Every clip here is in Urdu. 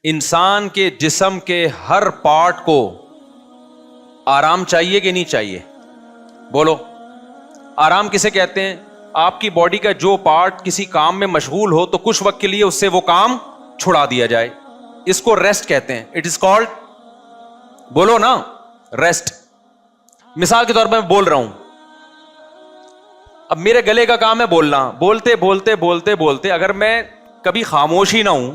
انسان کے جسم کے ہر پارٹ کو آرام چاہیے کہ نہیں چاہیے؟ بولو، آرام کسے کہتے ہیں؟ آپ کی باڈی کا جو پارٹ کسی کام میں مشغول ہو تو کچھ وقت کے لیے اس سے وہ کام چھڑا دیا جائے، اس کو ریسٹ کہتے ہیں. اٹ از کالڈ، بولو نا، ریسٹ. مثال کے طور پر میں بول رہا ہوں، اب میرے گلے کا کام ہے بولنا، بولتے بولتے بولتے بولتے اگر میں کبھی خاموش ہی نہ ہوں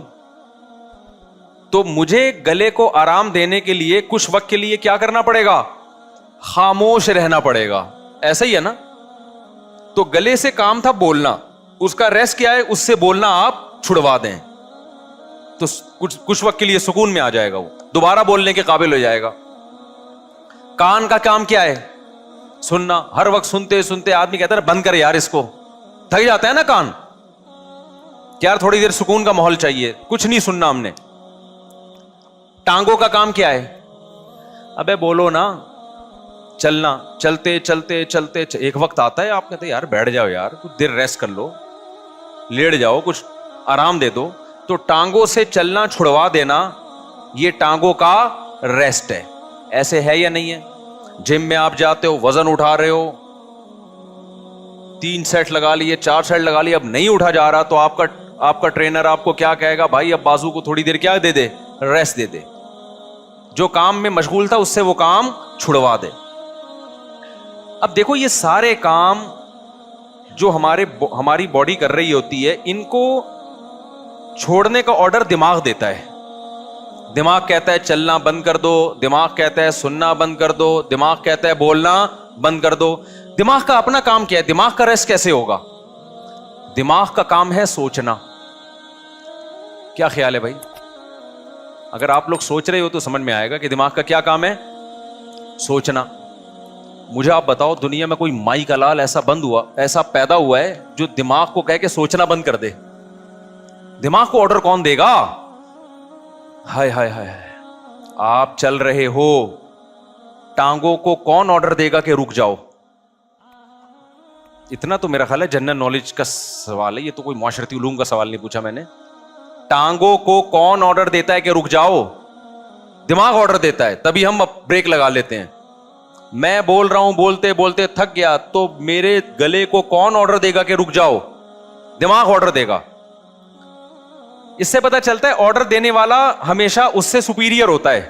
تو مجھے گلے کو آرام دینے کے لیے کچھ وقت کے لیے کیا کرنا پڑے گا؟ خاموش رہنا پڑے گا. ایسا ہی ہے نا؟ تو گلے سے کام تھا بولنا، اس کا ریسٹ کیا ہے؟ اس سے بولنا آپ چھڑوا دیں تو کچھ وقت کے لیے سکون میں آ جائے گا، وہ دوبارہ بولنے کے قابل ہو جائے گا. کان کا کام کیا ہے؟ سننا. ہر وقت سنتے سنتے آدمی کہتا ہے بند کر یار اس کو، تھک جاتا ہے نا کان، یار تھوڑی دیر سکون کا ماحول چاہیے، کچھ نہیں سننا ہم نے. ٹانگوں کا کام کیا ہے؟ ابے بولو نا، چلنا. چلتے چلتے چلتے ایک وقت آتا ہے آپ کہتے ہیں یار بیٹھ جاؤ یار، کچھ دیر ریسٹ کر لو، لیٹ جاؤ، کچھ آرام دے دو. تو ٹانگوں سے چلنا چھڑوا دینا یہ ٹانگوں کا ریسٹ ہے. ایسے ہے یا نہیں ہے؟ جم میں آپ جاتے ہو، وزن اٹھا رہے ہو، 3 سیٹ لگا لیے، 4 سیٹ لگا لیے، اب نہیں اٹھا جا رہا تو آپ کا ٹرینر آپ کو کیا کہے گا؟ بھائی اب بازو کو تھوڑی دیر کیا دے دے؟ ریسٹ دے دے. جو کام میں مشغول تھا اس سے وہ کام چھڑوا دے. اب دیکھو یہ سارے کام جو ہماری باڈی کر رہی ہوتی ہے، ان کو چھوڑنے کا آرڈر دماغ دیتا ہے. دماغ کہتا ہے چلنا بند کر دو، دماغ کہتا ہے سننا بند کر دو، دماغ کہتا ہے بولنا بند کر دو. دماغ کا اپنا کام کیا ہے؟ دماغ کا ریسٹ کیسے ہوگا؟ دماغ کا کام ہے سوچنا. کیا خیال ہے بھائی؟ اگر آپ لوگ سوچ رہے ہو تو سمجھ میں آئے گا کہ دماغ کا کیا کام ہے؟ سوچنا. مجھے آپ بتاؤ دنیا میں کوئی مائی کا لال ایسا پیدا ہوا ہے جو دماغ کو کہہ کے سوچنا بند کر دے؟ دماغ کو آرڈر کون دے گا؟ ہائے ہائے ہائے، آپ چل رہے ہو، ٹانگوں کو کون آرڈر دے گا کہ رک جاؤ؟ اتنا تو میرا خیال ہے جنرل نالج کا سوال ہے، یہ تو کوئی معاشرتی علوم کا سوال نہیں پوچھا میں نے. ٹانگوں کو کون آرڈر دیتا ہے کہ رک جاؤ؟ دماغ آرڈر دیتا ہے، تبھی ہم بریک لگا لیتے ہیں. میں بول رہا ہوں، بولتے بولتے تھک گیا تو میرے گلے کو کون آرڈر دے گا کہ رک جاؤ؟ دماغ آرڈر دے گا. اس سے پتہ چلتا ہے آرڈر دینے والا ہمیشہ اس سے سپیریئر ہوتا ہے.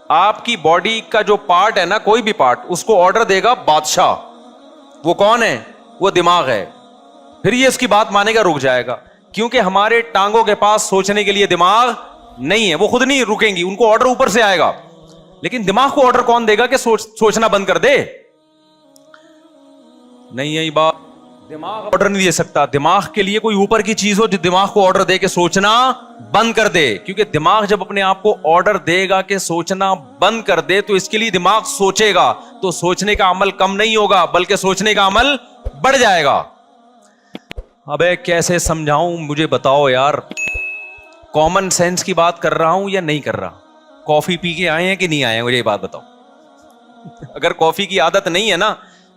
آپ کی باڈی کا جو پارٹ ہے نا، کوئی بھی پارٹ، اس کو آرڈر دے گا بادشاہ. وہ کون ہے؟ وہ دماغ ہے. پھر یہ اس کی بات مانے گا، رک جائے گا. کیونکہ ہمارے ٹانگوں کے پاس سوچنے کے لیے دماغ نہیں ہے، وہ خود نہیں رکیں گی، ان کو آرڈر اوپر سے آئے گا. لیکن دماغ کو آرڈر کون دے گا کہ سوچنا بند کر دے؟ نہیں یہی بات، دماغ آرڈر نہیں دے سکتا. دماغ کے لیے کوئی اوپر کی چیز ہو جو دماغ کو آرڈر دے کہ سوچنا بند کر دے. کیونکہ دماغ جب اپنے آپ کو آرڈر دے گا کہ سوچنا بند کر دے تو اس کے لیے دماغ سوچے گا، تو سوچنے کا عمل کم نہیں ہوگا بلکہ سوچنے کا عمل بڑھ جائے گا. ابے کیسے سمجھاؤں؟ مجھے بتاؤ یار، کامن سینس کی بات کر رہا ہوں یا نہیں کر رہا؟ کافی پی کے آئے ہیں کہ نہیں آئے ہیں؟ مجھے یہ بات بتاؤ. اگر کافی کی عادت نہیں ہے نا،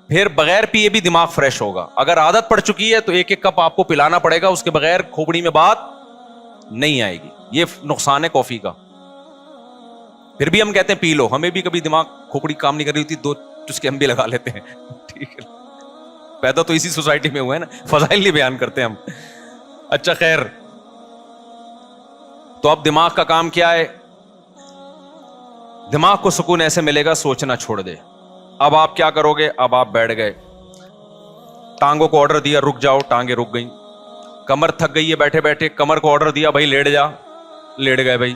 پھر بغیر پیے بھی دماغ فریش ہوگا. اگر عادت پڑ چکی ہے تو ایک ایک کپ آپ کو پلانا پڑے گا، اس کے بغیر کھوپڑی میں بات نہیں آئے گی. یہ نقصان ہے کافی کا. پھر بھی ہم کہتے ہیں پی لو، ہمیں بھی کبھی دماغ کھوپڑی کام نہیں کر رہی ہوتی، 2 چسکے ہم بھی لگا لیتے ہیں. ٹھیک ہے، پیدا تو اسی سوسائٹی میں ہوئے نا، فضائل نہیں بیان کرتے ہم. اچھا خیر، تو اب دماغ کا کام کیا ہے؟ دماغ کو سکون ایسے ملے گا سوچنا چھوڑ دے. اب آپ کیا کرو گے؟ اب آپ بیٹھ گئے، ٹانگوں کو آرڈر دیا رک جاؤ، ٹانگیں رک گئیں. کمر تھک گئی ہے بیٹھے بیٹھے، کمر کو آرڈر دیا بھائی لیٹ جا، لیٹ گئے بھائی.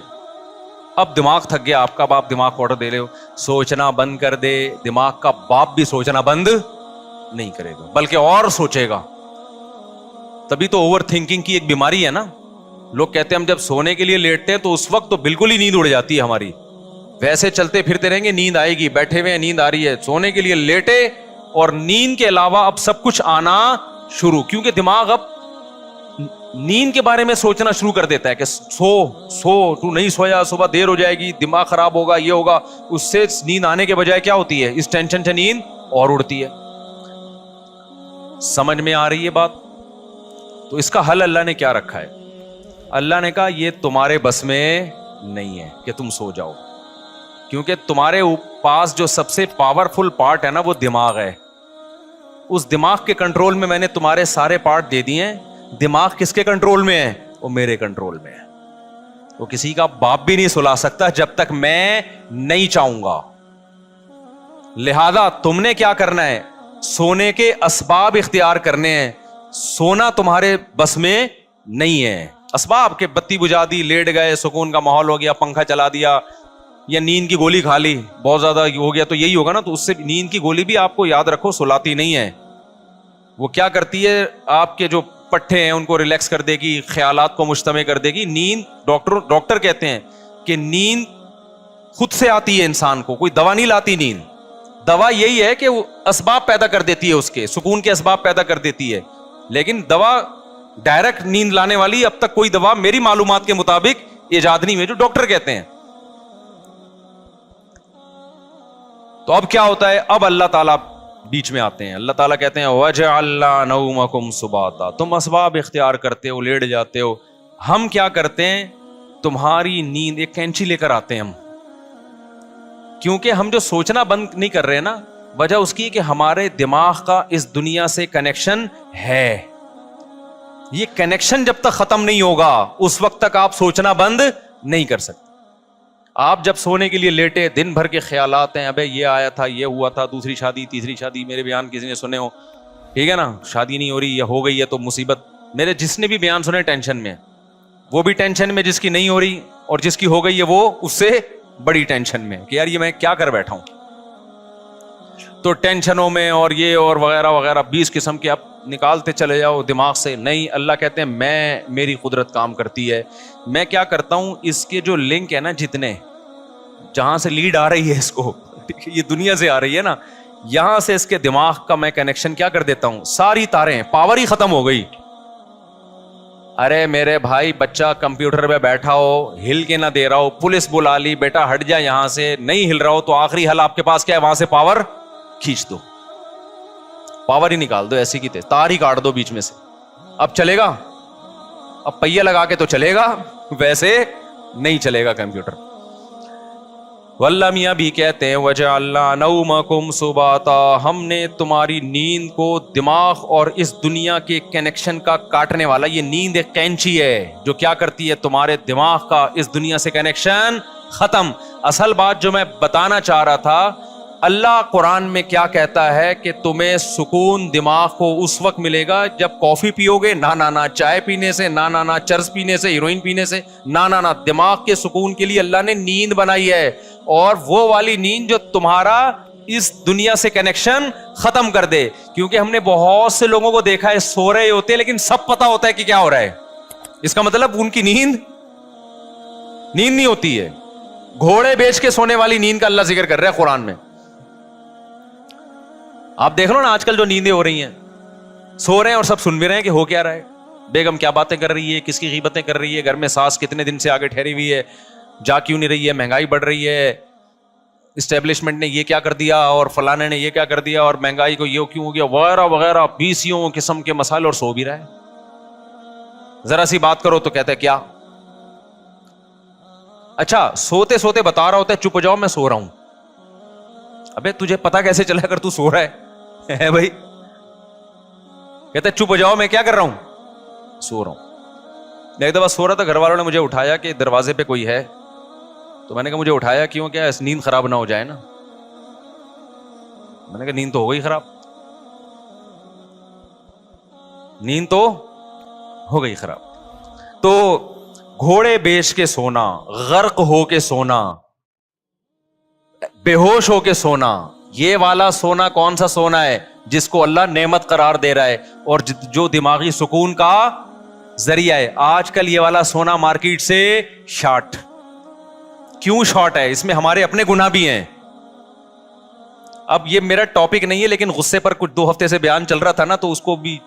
اب دماغ تھک گیا آپ کا، اب آپ دماغ کو آرڈر دے رہے ہو سوچنا بند کر دے. دماغ کا باپ بھی سوچنا بند نہیں کرے گا بلکہ اور سوچے گا. تبھی تو اوور تھنکنگ کی ایک بیماری ہے نا. لوگ کہتے ہیں ہم جب سونے کے لیے لیٹتے ہیں تو اس وقت تو بالکل ہی نیند اڑ جاتی ہے ہماری. ویسے چلتے پھرتے رہیں گے نیند آئے گی، بیٹھے ہوئے نیند آ رہی ہے، سونے کے لیے لیٹے اور نیند کے علاوہ اب سب کچھ آنا شروع. کیونکہ دماغ اب نیند کے بارے میں سوچنا شروع کر دیتا ہے کہ سو تو نہیں سویا، صبح دیر ہو جائے گی، دماغ خراب ہوگا، یہ ہوگا. اس سے نیند آنے کے بجائے کیا ہوتی ہے؟ اس ٹینشن سے نیند اور اڑتی ہے. سمجھ میں آ رہی ہے بات؟ تو اس کا حل اللہ نے کیا رکھا ہے؟ اللہ نے کہا یہ تمہارے بس میں نہیں ہے کہ تم سو جاؤ, کیونکہ تمہارے پاس جو سب سے پاورفل پارٹ ہے نا وہ دماغ ہے. اس دماغ کے کنٹرول میں میں نے تمہارے سارے پارٹ دے دیے ہیں. دماغ کس کے کنٹرول میں ہے؟ وہ میرے کنٹرول میں ہے. وہ کسی کا باپ بھی نہیں سلا سکتا جب تک میں نہیں چاہوں گا. لہذا تم نے کیا کرنا ہے؟ سونے کے اسباب اختیار کرنے ہیں. سونا تمہارے بس میں نہیں ہے. اسباب کے بتی بجھا دی, لیٹ گئے, سکون کا ماحول ہو گیا, پنکھا چلا دیا, یا نیند کی گولی کھا لی, بہت زیادہ ہو گیا تو یہی ہوگا نا. تو اس سے نیند کی گولی بھی آپ کو یاد رکھو سلاتی نہیں ہے. وہ کیا کرتی ہے؟ آپ کے جو پٹھے ہیں ان کو ریلیکس کر دے گی, خیالات کو مجتمع کر دے گی. نیند ڈاکٹر کہتے ہیں کہ نیند خود سے آتی ہے انسان کو, کوئی دوا نہیں لاتی نیند. دوا یہی ہے کہ وہ اسباب پیدا کر دیتی ہے, اس کے سکون کے اسباب پیدا کر دیتی ہے. لیکن دوا ڈائریکٹ نیند لانے والی اب تک کوئی دوا میری معلومات کے مطابق ایجاد نہیں ہوئی, جو ڈاکٹر کہتے ہیں. تو اب کیا ہوتا ہے؟ اب اللہ تعالیٰ بیچ میں آتے ہیں. اللہ تعالیٰ کہتے ہیں وَجَعَلْنَا نَوْمَكُمْ سُبَاتًا, تم اسباب اختیار کرتے ہو, لیٹ جاتے ہو. ہم کیا کرتے ہیں؟ تمہاری نیند, ایک کینچی لے کر آتے ہیں ہم, کیونکہ ہم جو سوچنا بند نہیں کر رہے نا, وجہ اس کی کہ ہمارے دماغ کا اس دنیا سے کنیکشن ہے. یہ کنیکشن جب تک ختم نہیں ہوگا اس وقت تک آپ سوچنا بند نہیں کر سکتے. آپ جب سونے کے لیے لیٹے, دن بھر کے خیالات ہیں, ابے یہ آیا تھا, یہ ہوا تھا, دوسری شادی, تیسری شادی, میرے بیان کسی نے سنے ہو, ٹھیک ہے نا, شادی نہیں ہو رہی یا ہو گئی ہے تو مصیبت. میرے جس نے بھی بیان سنے ٹینشن میں, وہ بھی ٹینشن میں جس کی نہیں ہو رہی, اور جس کی ہو گئی ہے وہ اس سے بڑی ٹینشن میں کہ یار یہ میں کیا کر بیٹھا ہوں. تو ٹینشنوں میں اور یہ اور وغیرہ وغیرہ 20 قسم کے آپ نکالتے چلے جاؤ دماغ سے. نہیں, اللہ کہتے ہیں میری قدرت کام کرتی ہے. میں کیا کرتا ہوں, اس کے جو لنک ہے نا, جتنے جہاں سے لیڈ آ رہی ہے اس کو, یہ دنیا سے آ رہی ہے نا, یہاں سے اس کے دماغ کا میں کنیکشن کیا کر دیتا ہوں, ساری تاریں, پاور ہی ختم ہو گئی. ارے میرے بھائی, بچہ کمپیوٹر پہ بیٹھا ہو, ہل کے نہ دے رہا ہو, پولیس بلا لی, بیٹا ہٹ جا یہاں سے, نہیں ہل رہا ہو, تو آخری حل آپ کے پاس کیا ہے؟ وہاں سے پاور کھینچ دو, پاور ہی نکال دو, ایسی کی تیز تار ہی کاٹ دو بیچ میں سے. اب چلے گا؟ اب پہیہ لگا کے تو چلے گا, ویسے نہیں چلے گا کمپیوٹر. واللہ میاں بھی کہتے ہیں وَجَعَلْنَا نَوْمَكُمْ سُبَاتًا, ہم نے تمہاری نیند کو دماغ اور اس دنیا کے کنیکشن کا کاٹنے والا, یہ نیند ایک کینچی ہے جو کیا کرتی ہے؟ تمہارے دماغ کا اس دنیا سے کنیکشن ختم. اصل بات جو میں بتانا چاہ رہا تھا, اللہ قرآن میں کیا کہتا ہے کہ تمہیں سکون دماغ کو اس وقت ملے گا جب کافی پیو گے, نہ چائے پینے سے, نہ چرس پینے سے, ہیروئن پینے سے, نہ دماغ کے سکون کے لیے اللہ نے نیند بنائی ہے. اور وہ والی نیند جو تمہارا اس دنیا سے کنیکشن ختم کر دے. کیونکہ ہم نے بہت سے لوگوں کو دیکھا ہے سو رہے ہوتے لیکن سب پتا ہوتا ہے کہ کیا ہو رہا ہے. اس کا مطلب ان کی نیند نہیں ہوتی ہے. گھوڑے بیچ کے سونے والی نیند کا اللہ ذکر کر رہا ہے قرآن میں. آپ دیکھ لو نا آج کل جو نیندیں ہو رہی ہیں, سو رہے ہیں اور سب سن بھی رہے ہیں کہ ہو کیا رہا ہے, بیگم کیا باتیں کر رہی ہے, کس کی غیبتیں کر رہی ہے, گھر میں ساس کتنے دن سے آگے ٹھہری ہوئی ہے, جا کیوں نہیں رہی ہے, مہنگائی بڑھ رہی ہے, اسٹیبلشمنٹ نے یہ کیا کر دیا اور فلانے نے یہ کیا کر دیا اور مہنگائی کو یہ کیوں ہو گیا, وغیرہ وغیرہ 20 قسم کے مسائل, اور سو بھی رہا ہے. ذرا سی بات کرو تو کہتا ہے کیا. اچھا سوتے سوتے بتا رہا ہوتا ہے چپ ہو جاؤ میں سو رہا ہوں. ابے تجھے پتا کیسے چلا کر تو سو رہا ہے بھائی. کہتا ہے چپ ہو جاؤ میں کیا کر رہا ہوں, سو رہا ہوں. ایک دفعہ سو رہا تھا, گھر والوں نے مجھے اٹھایا کہ دروازے پہ کوئی ہے, تو میں نے کہا مجھے اٹھایا کیوں, کیا نیند خراب نہ ہو جائے نا. میں نے کہا نیند تو ہو گئی خراب, نیند تو ہو گئی خراب. تو گھوڑے بیچ کے سونا, غرق ہو کے سونا, بے ہوش ہو کے سونا, یہ والا سونا کون سا سونا ہے؟ جس کو اللہ نعمت قرار دے رہا ہے اور جو دماغی سکون کا ذریعہ ہے. آج کل یہ والا سونا مارکیٹ سے شارٹ. کیوں شارٹ ہے؟ اس میں ہمارے اپنے گناہ بھی ہیں. اب یہ میرا ٹاپک نہیں ہے لیکن غصے پر کچھ 2 ہفتے سے بیان چل رہا تھا نا, تو اس کو بھی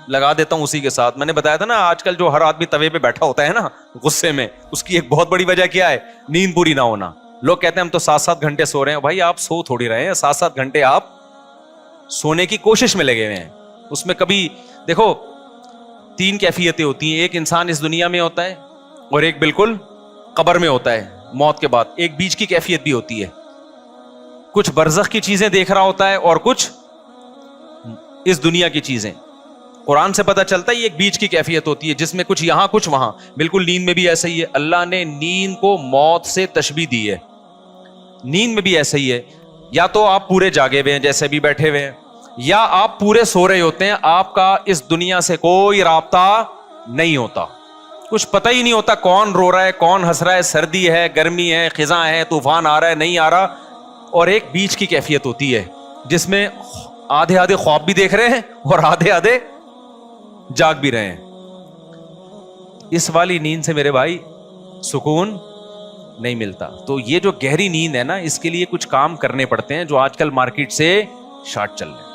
لگا دیتا ہوں اسی کے ساتھ. میں نے بتایا تھا نا آج کل جو ہر آدمی توے پہ بیٹھا ہوتا ہے نا غصے میں, اس کی ایک بہت بڑی وجہ کیا ہے؟ نیند پوری نہ ہونا. لوگ کہتے ہیں ہم تو 7-7 گھنٹے سو رہے ہیں. بھائی آپ سو تھوڑی رہے ہیں, 7-7 گھنٹے آپ سونے کی کوشش میں لگے ہوئے ہیں. اس میں کبھی دیکھو 3 کیفیتیں ہوتی ہیں. ایک انسان اس دنیا میں ہوتا ہے اور ایک بالکل قبر میں ہوتا ہے موت کے بعد. ایک بیچ کی کیفیت بھی ہوتی ہے, کچھ برزخ کی چیزیں دیکھ رہا ہوتا ہے اور کچھ اس دنیا کی چیزیں. قرآن سے پتہ چلتا ہے یہ ایک بیچ کی کیفیت ہوتی ہے جس میں کچھ یہاں کچھ وہاں. بالکل نیند میں بھی ایسا ہی ہے. اللہ نے نیند کو موت سے تشبیہ دی ہے. نیند میں بھی ایسا ہی ہے, یا تو آپ پورے جاگے ہوئے ہیں جیسے بھی بیٹھے ہوئے ہیں, یا آپ پورے سو رہے ہوتے ہیں, آپ کا اس دنیا سے کوئی رابطہ نہیں ہوتا, کچھ پتہ ہی نہیں ہوتا کون رو رہا ہے کون ہنس رہا ہے, سردی ہے گرمی ہے خزاں ہے طوفان آ رہا ہے نہیں آ رہا. اور ایک بیچ کی کیفیت ہوتی ہے جس میں آدھے آدھے خواب بھی دیکھ رہے ہیں اور آدھے آدھے جاگ بھی رہے ہیں. اس والی نیند سے میرے بھائی سکون نہیں ملتا. تو یہ جو گہری نیند ہے نا, اس کے لیے کچھ کام کرنے پڑتے ہیں جو آج کل مارکیٹ سے شارٹ چل رہے ہیں,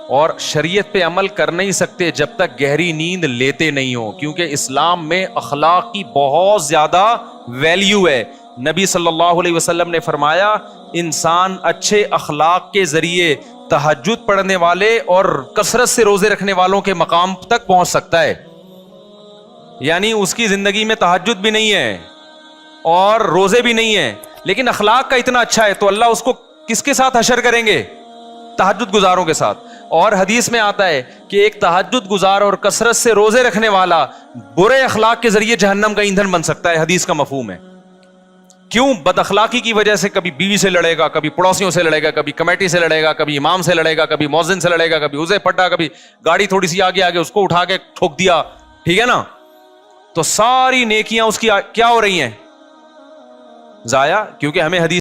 اور شریعت پہ عمل کر نہیں سکتے جب تک گہری نیند لیتے نہیں ہو, کیونکہ اسلام میں اخلاق کی بہت زیادہ ویلیو ہے. نبی صلی اللہ علیہ وسلم نے فرمایا انسان اچھے اخلاق کے ذریعے تہجد پڑھنے والے اور کثرت سے روزے رکھنے والوں کے مقام تک پہنچ سکتا ہے. یعنی اس کی زندگی میں تہجد بھی نہیں ہے اور روزے بھی نہیں ہیں, لیکن اخلاق کا اتنا اچھا ہے, تو اللہ اس کو کس کے ساتھ حشر کریں گے؟ تہجد گزاروں کے ساتھ. اور حدیث میں آتا ہے کہ ایک تہجد گزار اور کثرت سے روزے رکھنے والا برے اخلاق کے ذریعے جہنم کا ایندھن بن سکتا ہے. حدیث کا مفہوم ہے. کیوں؟ بد اخلاقی کی وجہ سے کبھی بیوی سے لڑے گا, کبھی پڑوسیوں سے لڑے گا, کبھی کمیٹی سے لڑے گا, کبھی امام سے لڑے گا, کبھی مؤذن سے لڑے گا, کبھی اسے پٹا, کبھی گاڑی تھوڑی سی آگے آگے اس کو اٹھا کے ٹھوک دیا, ٹھیک ہے نا, تو ساری نیکیاں اس کی کیا ہو رہی ہیں؟ ضائع. کیونکہ ہمیں حدیث